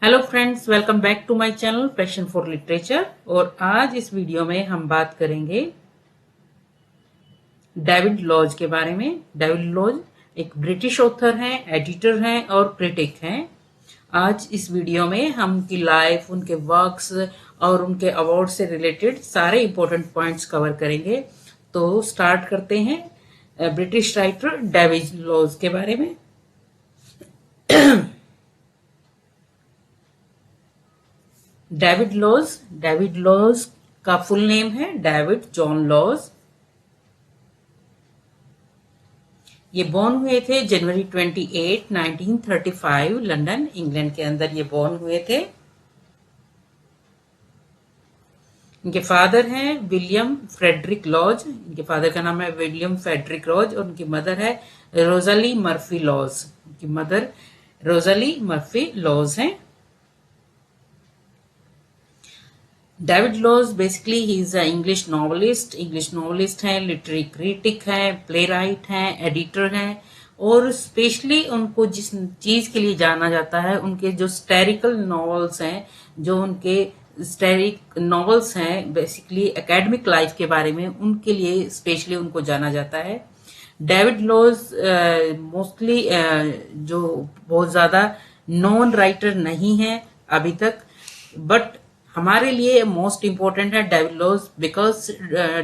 Hello friends, welcome back to my channel passion for literature. और आज इस video में हम बात करेंगे डेविड लॉज के बारे में। डेविड लॉज एक ब्रिटिश ऑथर हैं, एडिटर हैं और क्रिटिक हैं। आज इस वीडियो में हम उनकी लाइफ, उनके वर्क्स और उनके अवार्ड से रिलेटेड सारे इंपॉर्टेंट पॉइंट्स कवर करेंगे। तो स्टार्ट करते हैं ब्रिटिश राइटर डेविड लॉज के बारे में। डेविड लॉज का फुल नेम है डेविड जॉन लॉज। ये बॉर्न हुए थे जनवरी 28, 1935 लंदन, इंग्लैंड के अंदर ये बॉर्न हुए थे। इनके फादर हैं विलियम फ्रेडरिक लॉज। इनके फादर का नाम है विलियम फ्रेडरिक लॉज और उनकी मदर है रोजाली मर्फी लॉज। उनकी मदर रोजाली मर्फी लॉज हैं। David Lodge basically he is a English novelist हैं, लिटरेरी क्रिटिक हैं, प्ले राइट हैं, एडिटर हैं। और स्पेशली उनको जिस चीज के लिए जाना जाता है, उनके जो स्टैरिकल नॉवेल्स हैं, जो उनके स्टैरिक नॉवेल्स हैं बेसिकली एकेडमिक लाइफ के बारे में, उनके लिए स्पेशली उनको जाना जाता है। डेविड लॉज मोस्टली जो बहुत ज्यादा नॉन राइटर नहीं है अभी तक, बट हमारे लिए मोस्ट इम्पोर्टेंट है डेविड लॉज बिकॉज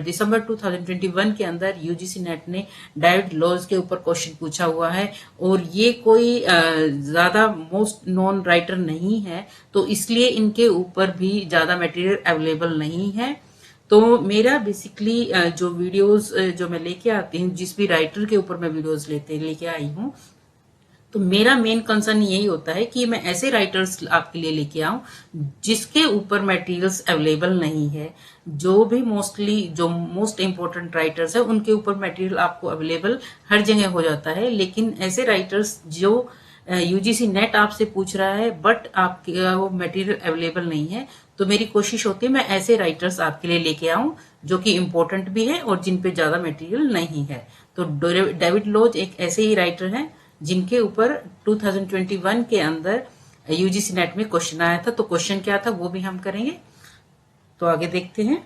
दिसंबर 2021 के अंदर यूजीसी नेट ने डेविड लॉज के ऊपर क्वेश्चन पूछा हुआ है और ये कोई ज्यादा मोस्ट नॉन राइटर नहीं है, तो इसलिए इनके ऊपर भी ज्यादा मटेरियल अवेलेबल नहीं है। तो मेरा बेसिकली जो वीडियोस जो मैं लेके आती हूँ, जिस भी राइटर के ऊपर मैं वीडियोस लेके आई हूँ, तो मेरा मेन कंसर्न यही होता है कि मैं ऐसे राइटर्स आपके लिए लेके आऊं जिसके ऊपर मटेरियल्स अवेलेबल नहीं है। जो भी जो मोस्ट इम्पोर्टेंट राइटर्स है उनके ऊपर मटेरियल आपको अवेलेबल हर जगह हो जाता है, लेकिन ऐसे राइटर्स जो यूजीसी नेट आपसे पूछ रहा है बट आपके वो मटेरियल अवेलेबल नहीं है, तो मेरी कोशिश होती है मैं ऐसे राइटर्स आपके लिए लेके आऊं जो कि इम्पोर्टेंट भी है और जिन पे ज्यादा मटेरियल नहीं है। तो डेविड लॉज एक ऐसे ही राइटर हैं जिनके ऊपर 2021 के अंदर यूजीसी नेट में क्वेश्चन आया था। तो क्वेश्चन क्या था वो भी हम करेंगे, तो आगे देखते हैं।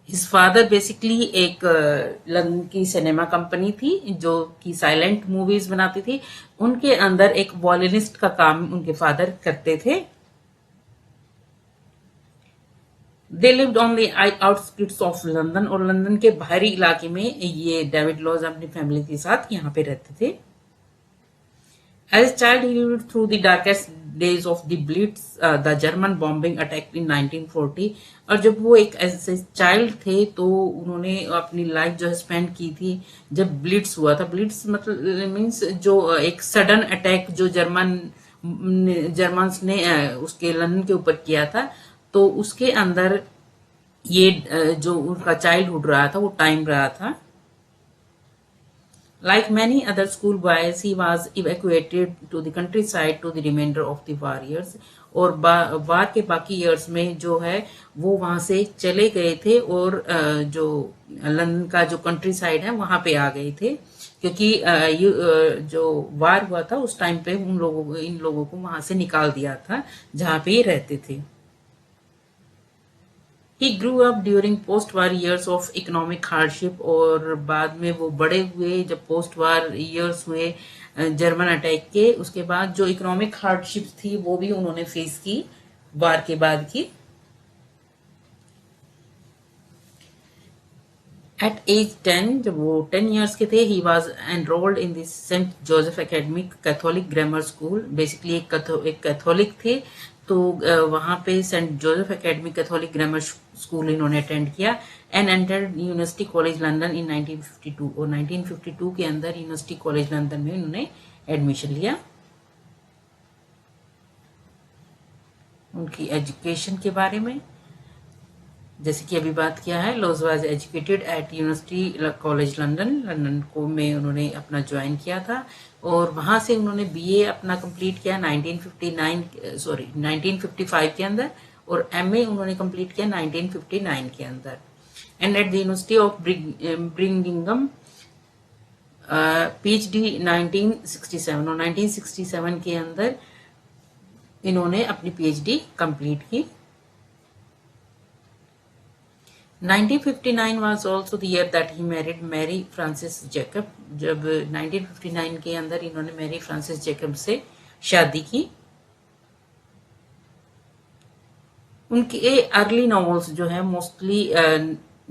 हिज फादर बेसिकली एक लंदन की सिनेमा कंपनी थी जो कि साइलेंट मूवीज बनाती थी। उनके अंदर एक वॉयलिनिस्ट का काम उनके फादर करते थे। They lived on the outskirts of London, और लंदन के बाहरी इलाके में ये डेविड लॉज अपनी फैमिली के साथ यहाँ पे रहते थे। As a child, he lived through the darkest days of the Blitz, the German bombing attack in 1940। और जब वो एक ऐसे चाइल्ड थे तो उन्होंने अपनी लाइफ जो है स्पेंड की थी जब ब्लिट्स हुआ था। ब्लिट्स मतलब मीन्स जो एक सडन अटैक जो जर्मन्स ने उसके लंदन के ऊपर किया था, तो उसके अंदर ये जो उनका चाइल्डहुड रहा था वो टाइम रहा था। Like many other schoolboys, he was evacuated to the countryside to the remainder of the war years। और वार के बाकी ईयर्स में जो है वो वहां से चले गए थे और जो लंदन का जो कंट्री साइड है वहां पे आ गए थे, क्योंकि जो वार हुआ था उस टाइम पे इन लोगों को वहां से निकाल दिया था जहां पे ये रहते थे। He grew up during post war years of economic hardship, और बाद में वो बड़े हुए जब पोस्ट वार ईयर्स हुए जर्मन अटैक के, उसके बाद जो इकोनॉमिक हार्डशिप थी वो भी उन्होंने फेस की वार के बाद की। एट एज 10, जब वो 10 ईयर्स के थे, he was enrolled in this Saint Joseph academic Catholic grammar school. Basically एक कैथोलिक थे, तो वहां पे Saint Joseph academy Catholic grammar school इन्होंने अटेंड किया। And entered university college London in 1952, और 1952 के अंदर यूनिवर्सिटी कॉलेज लंदन में उन्होंने एडमिशन लिया। उनकी एजुकेशन के बारे में जैसे कि अभी बात किया है, Lodge was educated at university college London को में उन्होंने अपना ज्वाइन किया था, और वहां से उन्होंने बीए अपना कंप्लीट किया 1955 के अंदर, और एमए उन्होंने कंप्लीट किया 1959 के अंदर। And at the university of ब्रिंगिंगम पीएचडी 1967 और 1967 के अंदर इन्होंने अपनी पीएचडी कंप्लीट की। 1959 was also the year that he married Mary Frances Jacob। जब 1959 के अंदर इन्होंने मैरी फ्रांसिस जैकब से शादी की। उनके अर्ली नॉवेल्स जो है मोस्टली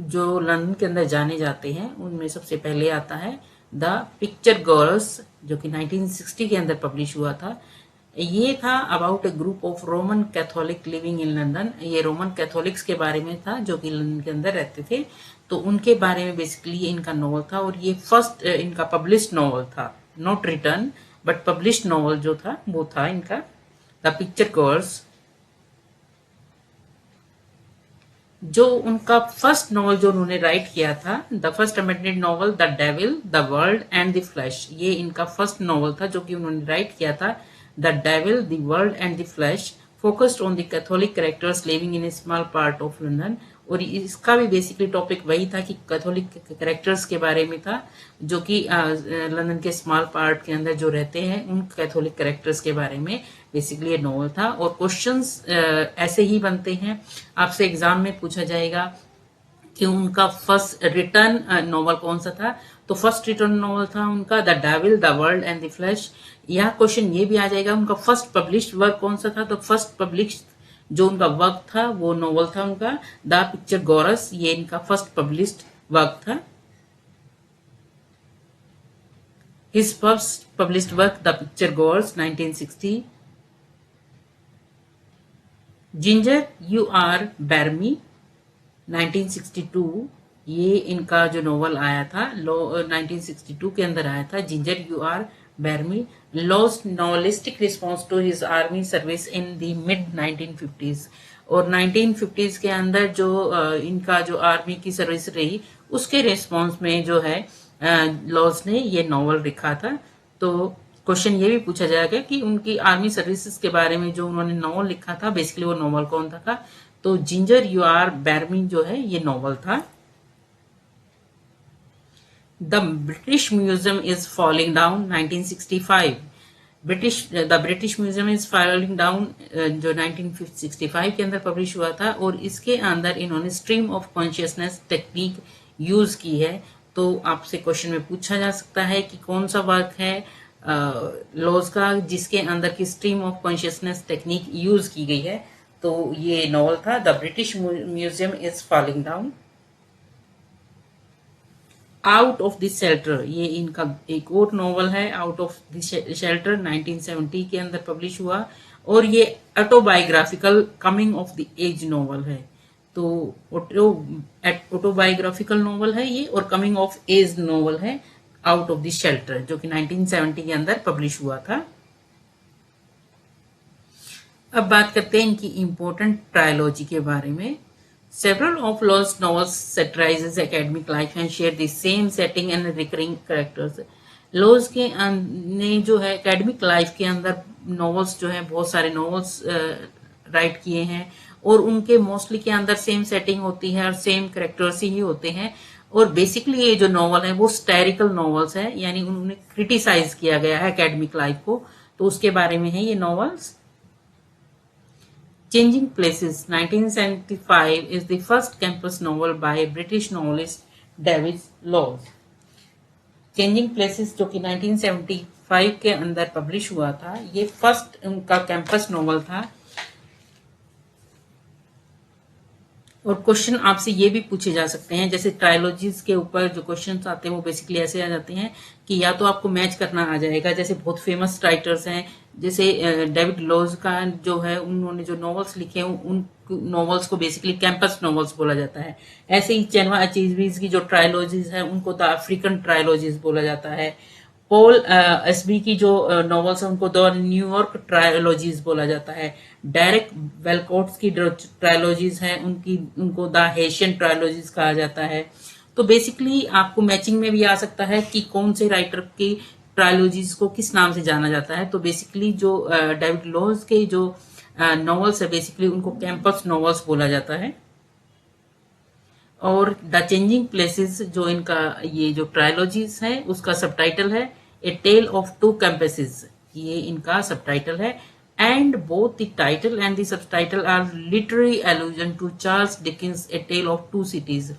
जो लंदन के अंदर जाने जाते हैं उनमें सबसे पहले आता है द पिक्चर गर्ल्स, जो कि 1960 के अंदर पब्लिश हुआ था। ये था about A group of Roman Catholic living in London. ये रोमन कैथोलिक्स के बारे में था जो कि लंदन के अंदर रहते थे, तो उनके बारे में बेसिकली इनका नॉवल था। और ये फर्स्ट इनका पब्लिश्ड नॉवल था, not return but published novel जो था वो था इनका द पिक्चर गर्ल्स। जो उनका फर्स्ट नॉवल जो उन्होंने राइट किया था, the first amended novel the devil the world and the flash, ये इनका फर्स्ट नॉवल था जो कि उन्होंने राइट किया था। The devil the world and the flash focused on the Catholic characters living in A small part of London. और इसका भी बेसिकली टॉपिक वही था कि कैथोलिक कैरेक्टर्स के बारे में था, जो कि लंदन के स्मॉल पार्ट के अंदर जो रहते हैं उन कैथोलिक कैरेक्टर्स के बारे में बेसिकली ये नॉवल था। और क्वेश्चंस ऐसे ही बनते हैं, आपसे एग्जाम में पूछा जाएगा कि उनका फर्स्ट रिटर्न नॉवल कौन सा था। तो फर्स्ट रिटर्न नॉवल था उनका the devil the world and the flash. यह क्वेश्चन ये भी आ जाएगा उनका फर्स्ट पब्लिश्ड वर्क कौन सा था। तो फर्स्ट पब्लिश्ड जो उनका वर्क था वो नॉवल था उनका द पिक्चर गॉरस, ये इनका फर्स्ट पब्लिश्ड वर्क था। His first published work the picturegoers 1960। Ginger you are barmy 1962, ये इनका जो नॉवल आया था 1962 के अंदर आया था। जिंजर यू आर बैरमी लॉस्ट novelistic response to his army service in the mid 1950s। और 1950s के अंदर जो इनका जो आर्मी की सर्विस रही उसके रिस्पॉन्स में जो है लॉस ने ये नॉवल लिखा था। तो क्वेश्चन ये भी पूछा जाएगा कि उनकी आर्मी सर्विसेज के बारे में जो उन्होंने नॉवल लिखा था बेसिकली वो नॉवल कौन था। तो जिंजर यू आर बैरमी जो है ये नॉवल था। The British Museum is falling down 1965। The British Museum is falling down जो 1965 के अंदर पब्लिश हुआ था। और इसके अंदर इन्होंने stream of consciousness technique use की है। तो आपसे क्वेश्चन में पूछा जा सकता है कि कौन सा वर्क है लॉज का जिसके अंदर की stream of consciousness technique use की गई है। तो ये नॉवल था the British Museum is falling down. Out of the shelter, ये इनका एक और नॉवल है आउट ऑफ द शेल्टर 1970 के अंदर पब्लिश हुआ। और ये autobiographical coming of the age novel है। तो ऑटोबायोग्राफिकल नॉवल है ये और कमिंग ऑफ एज नॉवल है आउट ऑफ द शेल्टर, जो कि 1970 के अंदर पब्लिश हुआ था। अब बात करते हैं इनकी इंपॉर्टेंट ट्रायोलॉजी के बारे में। Several of Law's novels satirizes academic life and share the same setting and recurring characters। Lodge के ने जो है एकेडमिक लाइफ के अंदर नॉवेल्स जो है बहुत सारे नॉवेल्स राइट किए हैं और उनके मोस्टली के अंदर सेम सेटिंग होती है और सेम कैरेक्टर्स ही होते हैं। और बेसिकली ये जो नॉवल है वो स्टैरिकल नॉवेल्स है, यानी उन्होंने क्रिटिसाइज किया गया है एकेडमिक लाइफ को, तो उसके बारे में है ये novels. Changing Places 1975 is the first campus novel by British novelist David Lawes। Changing Places जो कि 1975 के अंदर पब्लिश हुआ था, ये फर्स्ट उनका कैंपस नॉवल था। और क्वेश्चन आपसे ये भी पूछे जा सकते हैं, जैसे ट्रायोलॉजीज के ऊपर जो क्वेश्चंस आते हैं वो बेसिकली ऐसे आ जाते हैं कि या तो आपको मैच करना आ जाएगा, जैसे बहुत फेमस राइटर्स हैं जैसे डेविड लॉज का जो है उन्होंने जो नॉवेल्स लिखे हैं उन नॉवेल्स को बेसिकली कैंपस नॉवेल्स बोला जाता है। ऐसे ही चेनवा अचीवीज की जो ट्रायोलॉजीज है उनको द अफ्रीकन ट्रायोलॉजीज बोला जाता है। पॉल एसबी की जो नॉवेल्स है उनको द न्यूयॉर्क ट्रायोलॉजीज बोला जाता है। डायरेक्ट वेलकोट्स की जो ट्रायोलॉजीज हैं उनको द हेशियन ट्रायोलॉजीज कहा जाता है। तो बेसिकली आपको मैचिंग में भी आ सकता है कि कौन से राइटर की ट्रायोलॉजीज को किस नाम से जाना जाता है। तो बेसिकली जो डेविड लॉज के जो नॉवेल्स है बेसिकली उनको कैंपस नॉवेल्स बोला जाता है। और द चेंजिंग प्लेसेस जो इनका ये जो ट्रायोलॉजीज है उसका सबटाइटल है a tale of two campuses, ये इनका सबटाइटल है। And both the title and the subtitle are literary allusion to Charles Dickens a tale of two cities.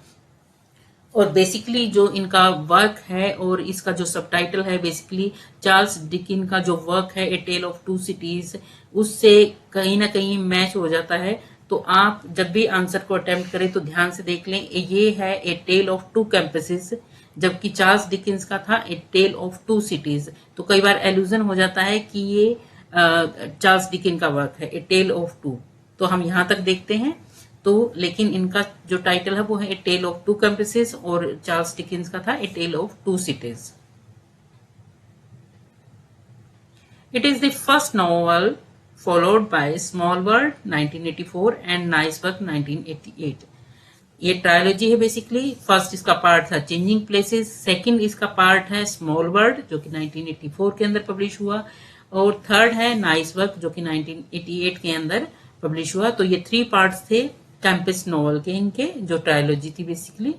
और बेसिकली जो इनका वर्क है और इसका जो सबटाइटल है बेसिकली चार्ल्स डिकिन का जो वर्क है a tale of two cities उससे कहीं ना कहीं मैच हो जाता है। तो आप जब भी आंसर को अटेम्प्ट करें तो ध्यान से देख लें, ये है a tale of two campuses, जबकि चार्ल्स डिकिंस का था a tale of two cities. तो कई बार एल्यूजन हो जाता है कि ये चार्ल्स डिकिन का वर्क है ए टेल ऑफ टू। तो हम यहां तक देखते हैं। तो लेकिन इनका जो टाइटल है वो है a tale of two campuses और चार्ल्स डिकिंस का था a tale of two cities. It is the first novel followed by Small World 1984 and Nice Work 1988। ये ट्रायोलॉजी है बेसिकली। फर्स्ट इसका पार्ट था चेंजिंग प्लेसेस, सेकंड इसका part है small world जो कि 1984 के अंदर पब्लिश हुआ, और थर्ड है नाइस वर्क जो कि 1988 के अंदर पब्लिश हुआ। तो ये 3 पार्ट्स थे टेम्पेस्ट नॉवल के, इनके जो ट्रायोलॉजी थी बेसिकली।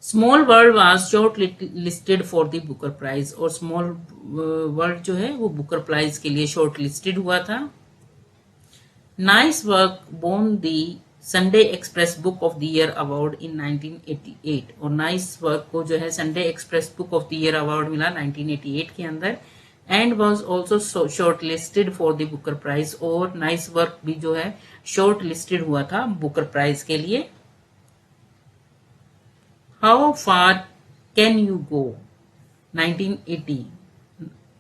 Small world was short listed for the Booker prize, और स्मॉल वर्ल्ड जो है वो बुकर प्राइज के लिए शॉर्ट लिस्टेड हुआ था। Nice Work won the Sunday Express book of the year award in 1988, और नाइस वर्क को जो है Sunday Express book of the year award मिला 1988 के अंदर। And was also short listed for the Booker prize, और नाइस वर्क भी जो है शॉर्ट लिस्टेड हुआ था बुकर प्राइज के लिए। हाउ फार कैन यू गो 1980,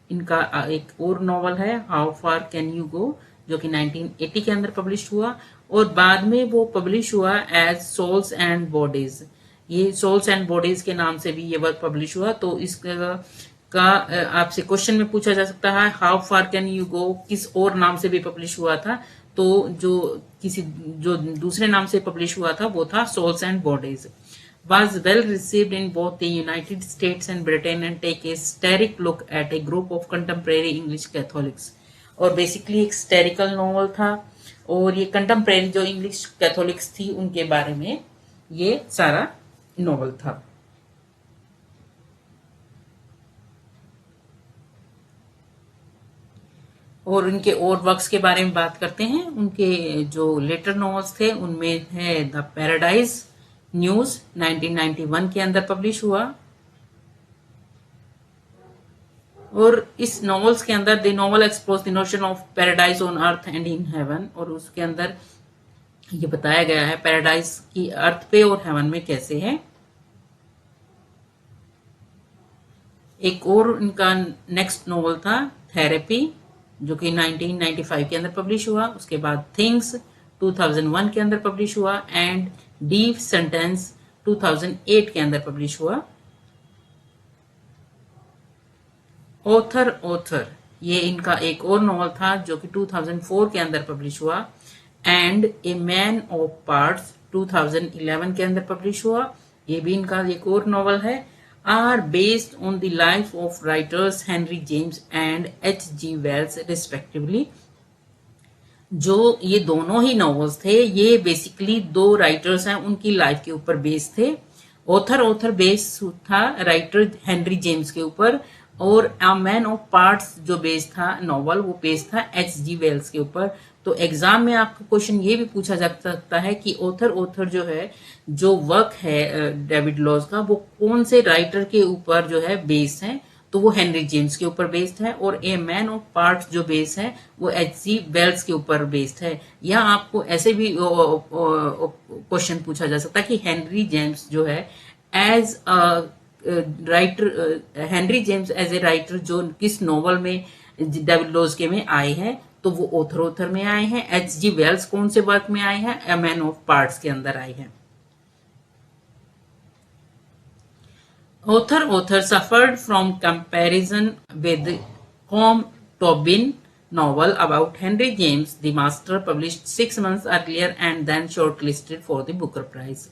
इनका एक और नॉवल है हाउ फार कैन यू गो जो कि 1980 के अंदर पब्लिश हुआ, और बाद में वो पब्लिश हुआ एज सोल्स एंड बॉडीज। ये सोल्स एंड बॉडीज के नाम से भी ये वर्क पब्लिश हुआ। तो इसका आपसे क्वेश्चन में पूछा जा सकता है हाउ फार कैन यू गो किस और नाम से भी पब्लिश हुआ था। तो जो दूसरे नाम से पब्लिश हुआ था वो था Souls and Bodies. Was well received in both the United States and Britain and take a satiric look at a group of contemporary English Catholics। और बेसिकली एक स्टेरिकल नॉवल था, और ये कंटेम्प्रेरी जो इंग्लिश कैथोलिक्स थी उनके बारे में ये सारा नॉवल था। और उनके और वर्क्स के बारे में बात करते हैं। उनके जो लेटर नॉवेल्स थे उनमें है द पैराडाइज न्यूज 1991 के अंदर पब्लिश हुआ, और इस नॉवेल्स के अंदर the novel explores the notion of paradise on earth and in heaven, और उसके अंदर ये बताया गया है पैराडाइज की अर्थ पे और हेवन में कैसे है। एक और इनका नेक्स्ट नॉवल था थेरेपी जो कि 1995 के अंदर पब्लिश हुआ। उसके बाद थिंग्स 2001 के अंदर पब्लिश हुआ, एंड डीप सेंटेंस 2008 के अंदर पब्लिश हुआ। ऑथर ये इनका एक और नॉवल था जो कि 2004 के अंदर पब्लिश हुआ, and a man of parts 2011 के अंदर पब्लिश हुआ। ये भी इनका एक और नॉवल है। Are based on the life of writers Henry James and H.G. Wells respectively. जो ये दोनों ही नॉवेल्स थे ये बेसिकली 2 राइटर्स हैं उनकी लाइफ के ऊपर बेस्ड थे। ऑथर बेस था राइटर हेनरी जेम्स के ऊपर, और अ मैन ऑफ पार्ट्स जो बेस्ड था नॉवल वो बेस्ड था H.G. वेल्स के ऊपर। तो एग्जाम में आपको क्वेश्चन ये भी पूछा जा सकता है कि ऑथर जो है जो वर्क है डेविड लॉज का वो कौन से राइटर के ऊपर जो है बेस्ड है। तो वो हेनरी जेम्स के ऊपर बेस्ड है, और ए मैन ऑफ पार्ट्स जो बेस्ड है वो H.G. वेल्स के ऊपर बेस्ड है। यहाँ आपको ऐसे भी क्वेश्चन पूछा जा सकता है कि हेनरी जेम्स जो है as writer Henry James as a writer जो किस नॉवल में डेविड लॉज के में आए हैं, तो वो ऑथर में आए हैं। H.G. वेल्स कौन से वर्क में आए हैं, ए मैन ऑफ पार्ट्स के अंदर आए हैं। Author suffered from comparison with Com Tobin novel about Henry James, the Master, published 6 months earlier and then shortlisted for the Booker Prize।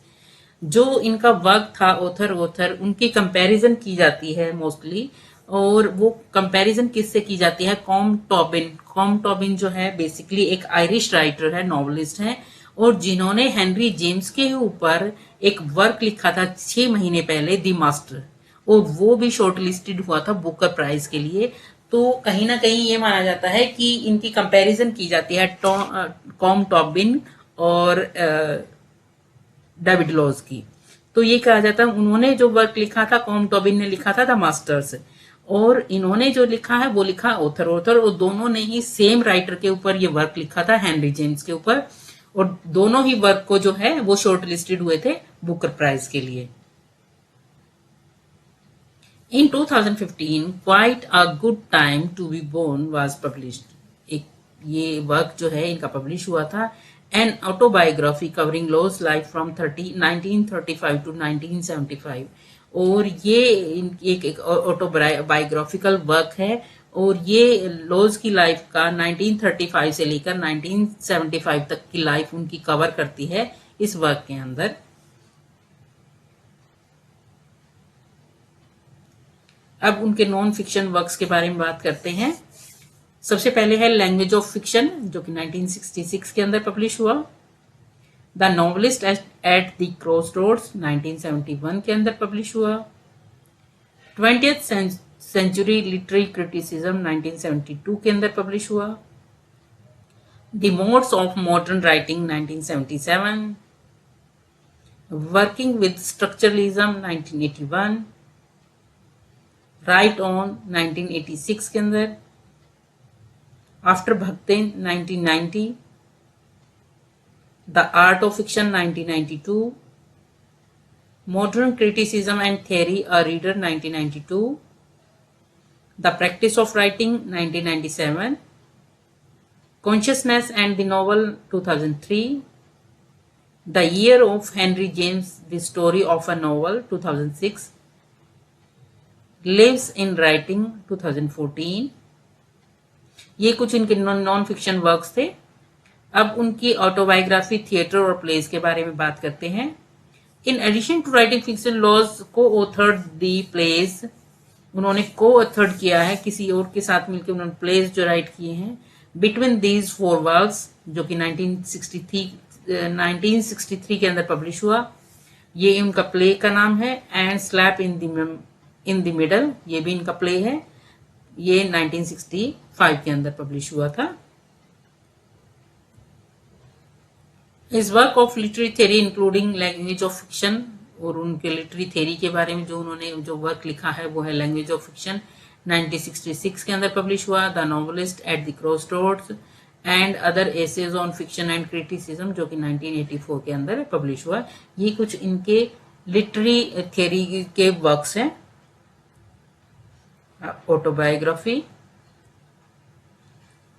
जो इनका वर्क था ऑथर उनकी कंपैरिजन की जाती है मोस्टली, और वो कंपैरिजन किससे की जाती है, कॉम टॉबिन जो है बेसिकली एक आयरिश राइटर है, नॉवलिस्ट है, और जिन्होंने हेनरी जेम्स के ऊपर एक वर्क लिखा था 6 महीने पहले, द मास्टर, और वो भी शॉर्ट लिस्टेड हुआ था बुकर प्राइज के लिए। तो कहीं ना कहीं ये माना जाता है कि इनकी कंपैरिजन की जाती है कॉम टॉबिन और डेविड लॉज की। तो ये कहा जाता है उन्होंने जो वर्क लिखा था, कॉम टॉबिन ने लिखा था द मास्टर्स, और इन्होंने जो लिखा है वो लिखा ऑथर और दोनों ने ही सेम राइटर के ऊपर ये वर्क लिखा था, हेनरी जेम्स के ऊपर, और दोनों ही वर्क को जो है वो शॉर्ट लिस्टेड हुए थे बुकर प्राइज के लिए। In 2015, Quite a Good Time to Be Born was published. एक ये वर्क जो है इनका पब्लिश हुआ था, an autobiography covering Lodge life from 1935 to 1975, और ये एक ऑटोबायोग्राफिकल वर्क है, और ये लॉज की लाइफ का 1935 से लेकर 1975 तक की लाइफ उनकी कवर करती है इस वर्क के अंदर। अब उनके नॉन फिक्शन वर्क्स के बारे में बात करते हैं। सबसे पहले है लैंग्वेज ऑफ फिक्शन, जो कि 1966 के अंदर पब्लिश हुआ। The novelist at the crossroads 1971 के अंदर पब्लिश हुआ। 20th सेंचुरी लिटरेरी क्रिटिसिज्म 1972 के अंदर पब्लिश हुआ। The modes of modern writing 1977। Working with structuralism 1981। Write on 1986 के अंदर। After Bakhtin 1990। The art of fiction 1992। Modern criticism and theory a reader 1992। The practice of writing 1997। Consciousness and the novel 2003। The year of Henry James, the story of a novel 2006। Lives in writing 2014। ये कुछ इनके non fiction works थे। अब उनकी autobiography, theatre और place के बारे में बात करते हैं। In addition to writing fiction Lodge को ऑथर्ड दी प्लेस, उन्होंने को ऑथर्ड किया है किसी और के साथ मिलकर, उन्होंने प्लेस जो राइट किए हैं। बिटवीन दीज फोर वर्ल्ड्स, जो कि 1963 के अंदर पब्लिश हुआ, ये उनका प्ले का नाम है। And slap in the middle, ये भी इनका प्ले है, ये 1965 के अंदर पब्लिश हुआ था। इस work of literary theory including language of fiction, और उनके लिटरेरी थ्योरी के बारे में जो उन्होंने जो वर्क लिखा है वो है लैंग्वेज ऑफ फिक्शन, 1966 के अंदर पब्लिश हुआ। The novelist at the crossroads and other essays on fiction and criticism, जो कि 1984 के अंदर पब्लिश हुआ। ये कुछ इनके लिटरेरी थ्योरी के वर्क्स हैं। Autobiography,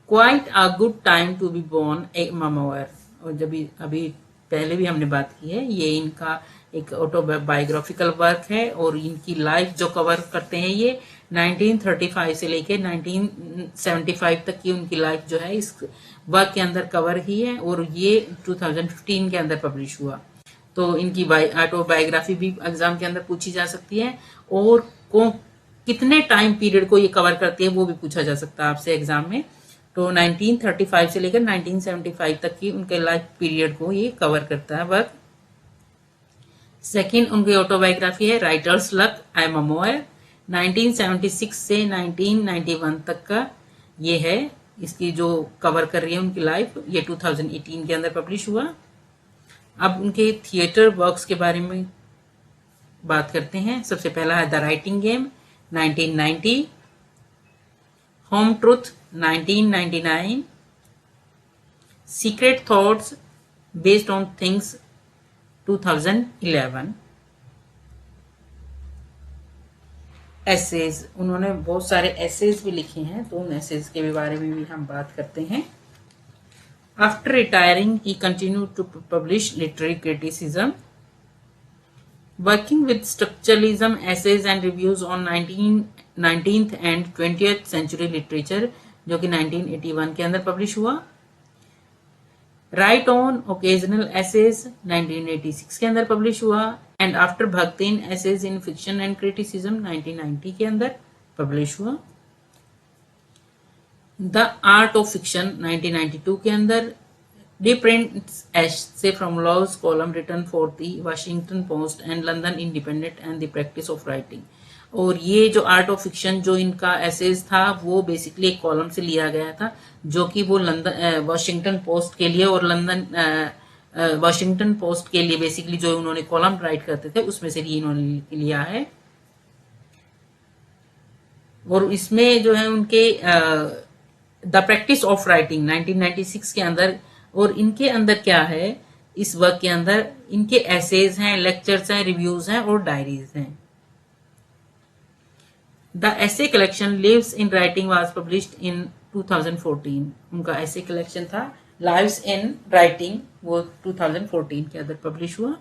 quite a good time to be born, a memoir, और जब अभी पहले भी हमने बात की है, ये इनका एक ऑटोबायोग्राफिकल वर्क है, और इनकी लाइफ जो कवर करते हैं ये 1935 से लेके 1975 तक की उनकी लाइफ जो है इस वर्क के अंदर कवर ही है, और ये 2015 के अंदर पब्लिश हुआ। तो इनकी ऑटोबायोग्राफी भी एग्जाम के अंदर पूछी जा सकती है, और कितने टाइम पीरियड को ये कवर करती है वो भी पूछा जा सकता है आपसे एग्जाम में। तो 1935 से लेकर 1975 तक की उनके लाइफ पीरियड को ये कवर करता है वर्क। सेकंड उनकी ऑटोबायोग्राफी है writers luck, I am a Moyer, 1976 से 1991 तक का ये है, इसकी जो कवर कर रही है उनकी लाइफ, ये 2018 के अंदर पब्लिश हुआ। अब उनके थिएटर वर्क्स के बारे में बात करते हैं। सबसे पहला है the writing game 1990, home truth 1999, secret thoughts based on things 2011। Essays, उन्होंने बहुत सारे एसेज भी लिखे हैं, तो उन एसेज के बारे में भी हम बात करते हैं। After retiring he continued to publish literary criticism, working with structuralism, essays and reviews on 19th and 20th century literature, जो कि 1981 के अंदर पब्लिश हुआ। राइट ऑन ओकेजनल एसेज 1986 के अंदर पब्लिश हुआ। And after Bakhtin essays in fiction and criticism 1990 के अंदर पब्लिश हुआ। द आर्ट ऑफ फिक्शन 1992 के अंदर reprints essay from Law's column written for the Washington Post and London Independent and the practice of writing. और ये जो art of fiction जो इनका एसेज था वो बेसिकली एक कॉलम से लिया गया था जो कि वो लंदन वॉशिंगटन पोस्ट के लिए और लंदन वॉशिंगटन पोस्ट के लिए बेसिकली जो उन्होंने कॉलम राइट करते थे उसमें से इन्होंने लिया है। और इसमें जो है उनके द प्रैक्टिस ऑफ राइटिंग 1996 के अंदर, और इनके अंदर क्या है इस वर्क के अंदर, इनके एसेज हैं, लेक्चर्स हैं, रिव्यूज हैं और डायरीज हैं। The essay collection lives in writing was published in 2014। उनका एसे कलेक्शन था लाइव्स इन राइटिंग, वो 2014 के अंदर पब्लिश हुआ।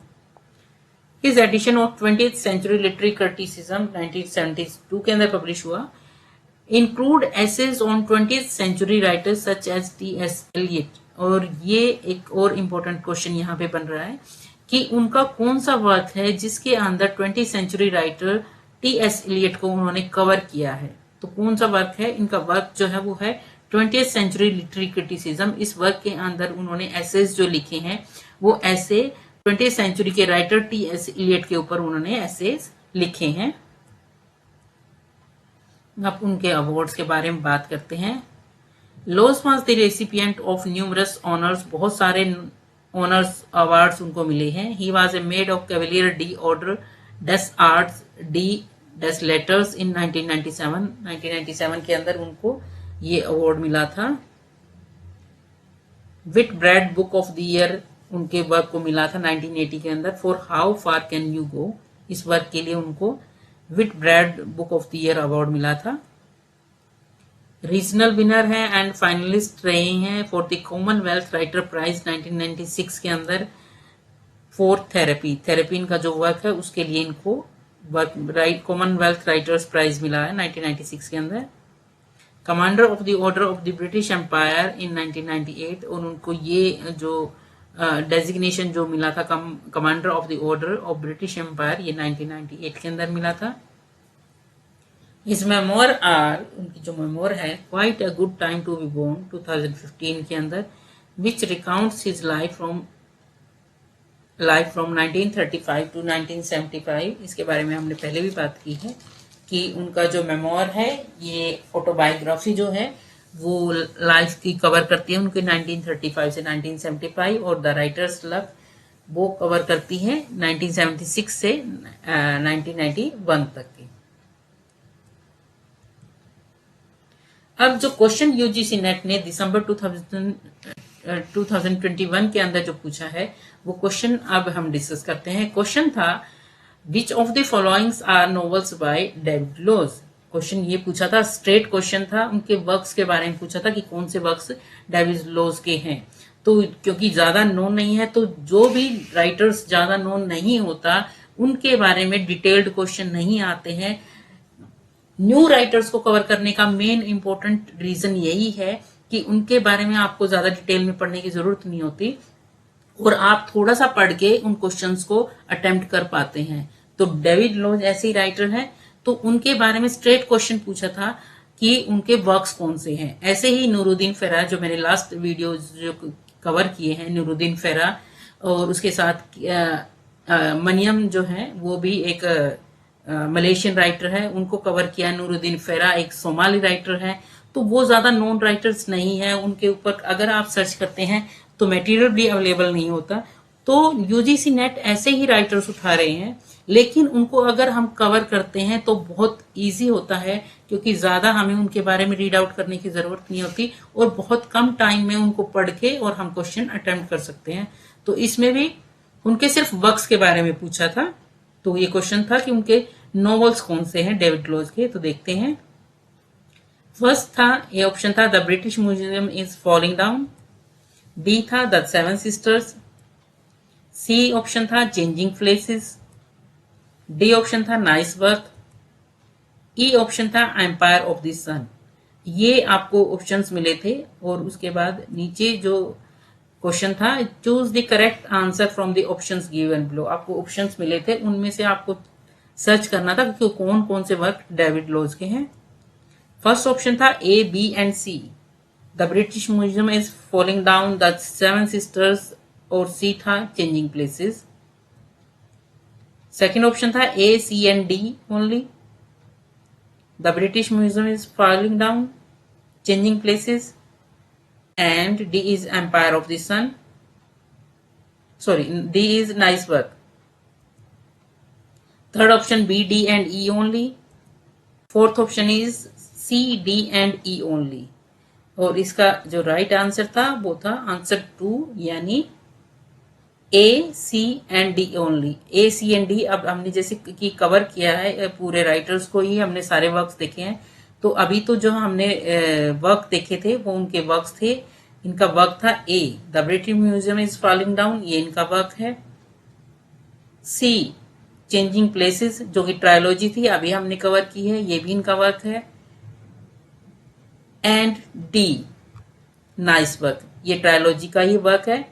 His edition of 20th century literary criticism 1972 के अंदर पब्लिश हुआ। Include essays on 20th century writers such as T S. Eliot. और ये एक और इम्पोर्टेंट क्वेश्चन यहाँ पे बन रहा है कि उनका कौन सा वर्क है जिसके अंदर 20th century writer T.S.. Elliott को उन्होंने कवर किया है। तो कौन सा वर्क है इनका? वर्क जो है वो है 20th सेंचुरी लिटरेरी क्रिटिसिज्म। इस वर्क के अंदर उन्होंने एसेज जो लिखे हैं वो ऐसे 20th सेंचुरी के राइटर टी.एस. एलियट के ऊपर उन्होंने एसेज लिखे हैं। अब उनके अवार्ड्स के बारे में बात करते हैं। Lodge was the recipient of numerous honours. बहुत सारे ऑनर्स अवार्ड्स उनको मिले हैं। He was a made of chevalier डी ऑर्डर डेस आर्ट्स डी डेस लेटर्स इन 1997 के अंदर उनको ये अवार्ड मिला था। Whitbread book of the year उनके वर्क को मिला था 1980 के अंदर। For how far can you go, इस वर्क के लिए उनको Whitbread book of the year award मिला था। रीजनल विनर है एंड फाइनलिस्ट रहे हैं for the Commonwealth writer prize 1996 के अंदर फॉर थेरेपी। थेरेपी इनका जो वर्क है उसके लिए इनको कॉमनवेल्थ राइटर्स प्राइज मिला है 1996 के अंदर। Commander of the order of the British Empire in 1998, और उनको ये जो डेजिग्नेशन जो मिला था commander of the order of British Empire, ये 1998 के अंदर मिला था। हिज मेमोर आर, उनकी जो मेमोर है quite a good time to be born 2015 के अंदर, which recounts his life from 1935 to 1975। इसके बारे में हमने पहले भी बात की है कि उनका जो मेमोर है ये ऑटोबायोग्राफी जो है वो लाइफ की कवर करती है उनके 1935 से 1975, और द राइटर्स लव वो कवर करती है 1976 से 1991 तक की। अब जो क्वेश्चन यूजीसी नेट ने दिसंबर 2021 के अंदर जो पूछा है वो क्वेश्चन अब हम डिस्कस करते हैं। क्वेश्चन था which of the followings are novels by David Lodge. Question ये पूछा था, स्ट्रेट क्वेश्चन था, उनके वर्क्स के बारे में पूछा था कि कौन से वर्क्स डेविड लॉज के हैं। तो क्योंकि ज्यादा नोन नहीं है तो जो भी राइटर्स ज्यादा नोन नहीं होता उनके बारे में डिटेल्ड क्वेश्चन नहीं आते हैं। न्यू राइटर्स को कवर करने का मेन इंपॉर्टेंट रीजन यही है कि उनके बारे में आपको ज्यादा डिटेल में पढ़ने की जरूरत नहीं होती और आप थोड़ा सा पढ़ के उन क्वेश्चंस को अटेम्प्ट कर पाते हैं। तो डेविड लॉज ऐसे ही राइटर हैं, तो उनके बारे में स्ट्रेट क्वेश्चन पूछा था कि उनके वर्क्स कौन से हैं। ऐसे ही नूरुद्दीन फेरा, जो मैंने लास्ट वीडियो जो कवर किए हैं, नूरुद्दीन फेरा और उसके साथ मनियम जो है वो भी एक मलेशियन राइटर है, उनको कवर किया। नूरुद्दीन फेरा एक सोमाली राइटर है, तो वो ज्यादा नॉन राइटर्स नहीं है। उनके ऊपर अगर आप सर्च करते हैं तो मटेरियल भी अवेलेबल नहीं होता। तो यूजीसी नेट ऐसे ही राइटर्स उठा रहे हैं, लेकिन उनको अगर हम कवर करते हैं तो बहुत इजी होता है क्योंकि ज्यादा हमें उनके बारे में रीड आउट करने की जरूरत नहीं होती और बहुत कम टाइम में उनको पढ़ के और हम क्वेश्चन अटेम्प्ट कर सकते हैं। तो इसमें भी उनके सिर्फ वर्क्स के बारे में पूछा था। तो ये क्वेश्चन था कि उनके नॉवेल्स कौन से हैं डेविड लॉज के। तो देखते हैं। फर्स्ट था, ये ऑप्शन था the British Museum is falling down. B था the seven sisters. C option था चेंजिंग प्लेसेस। डी ऑप्शन था नाइस वर्क। ई ऑप्शन था एम्पायर ऑफ द सन। ये आपको ऑप्शंस मिले थे और उसके बाद नीचे जो क्वेश्चन था choose the correct answer from the options given below. आपको ऑप्शंस मिले थे, उनमें से आपको सर्च करना था कि कौन कौन से वर्क डेविड लॉज के हैं। फर्स्ट ऑप्शन था A, B and C. The British Museum is falling down, the seven sisters, और सी था चेंजिंग प्लेसेस। सेकेंड ऑप्शन था A, C and D only. The British Museum is falling down, changing places, and D is Empire of the Sun. Sorry, D is nice work. Third option B, D and E only. Fourth option is C, D and E only. और इसका जो right answer था वो था answer 2, यानी A, C and D only. A, C and D अब हमने जैसे कि कवर किया है पूरे राइटर्स को ही, हमने सारे वर्क्स देखे हैं। तो अभी तो जो हमने वर्क देखे थे वो उनके वर्क्स थे। इनका वर्क था A, the British Museum is falling down, ये इनका वर्क है। सी, चेंजिंग प्लेसेस, जो कि ट्रायोलॉजी थी, अभी हमने कवर की है, ये भी इनका वर्क है। एंड डी, नाइस वर्क, ये ट्रायोलॉजी का ही वर्क है।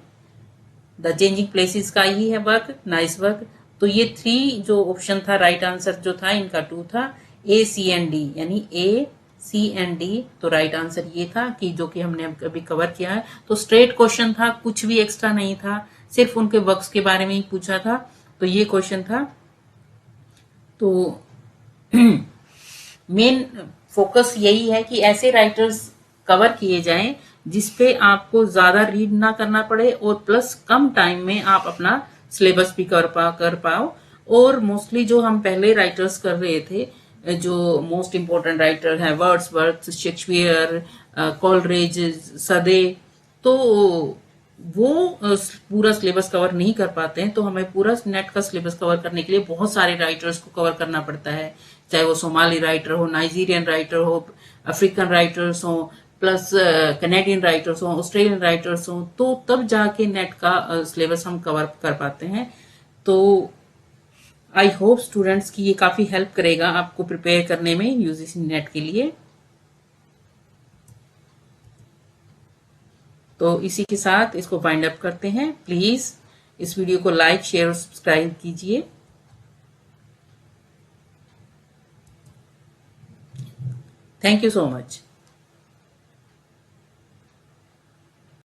द चेंजिंग प्लेसेस का ही है वर्क, नाइस वर्क। तो ये 3 जो ऑप्शन था, राइट आंसर जो था इनका 2 था, ए, सी एंड डी, यानी ए, सी एंड डी। तो राइट आंसर ये था कि जो कि हमने अभी कवर किया है। तो स्ट्रेट क्वेश्चन था, कुछ भी एक्स्ट्रा नहीं था, सिर्फ उनके वर्क्स के बारे में ही पूछा था। तो ये क्वेश्चन था। तो मेन फोकस यही है कि ऐसे राइटर्स कवर किए जाएं जिसपे आपको ज्यादा रीड ना करना पड़े और प्लस कम टाइम में आप अपना सिलेबस भी कर पाओ। और मोस्टली जो हम पहले राइटर्स कर रहे थे, जो मोस्ट इम्पोर्टेंट राइटर है, वर्ड्सवर्थ, शेक्सपियर, कॉलरेज, सदे, तो वो पूरा सिलेबस कवर नहीं कर पाते हैं। तो हमें पूरा नेट का सिलेबस कवर करने के लिए बहुत सारे राइटर्स को कवर करना पड़ता है, चाहे वो सोमाली राइटर हो, नाइजीरियन राइटर हो, अफ्रीकन राइटर्स हो, प्लस कैनेडियन राइटर्स हो, ऑस्ट्रेलियन राइटर्स हो, तो तब जाके नेट का सिलेबस हम कवर कर पाते हैं। तो आई होप स्टूडेंट्स की ये काफी हेल्प करेगा आपको प्रिपेयर करने में यूजीसी नेट के लिए। तो इसी के साथ इसको वाइंड अप करते हैं। प्लीज इस वीडियो को लाइक, शेयर और सब्सक्राइब कीजिए। Thank you so much.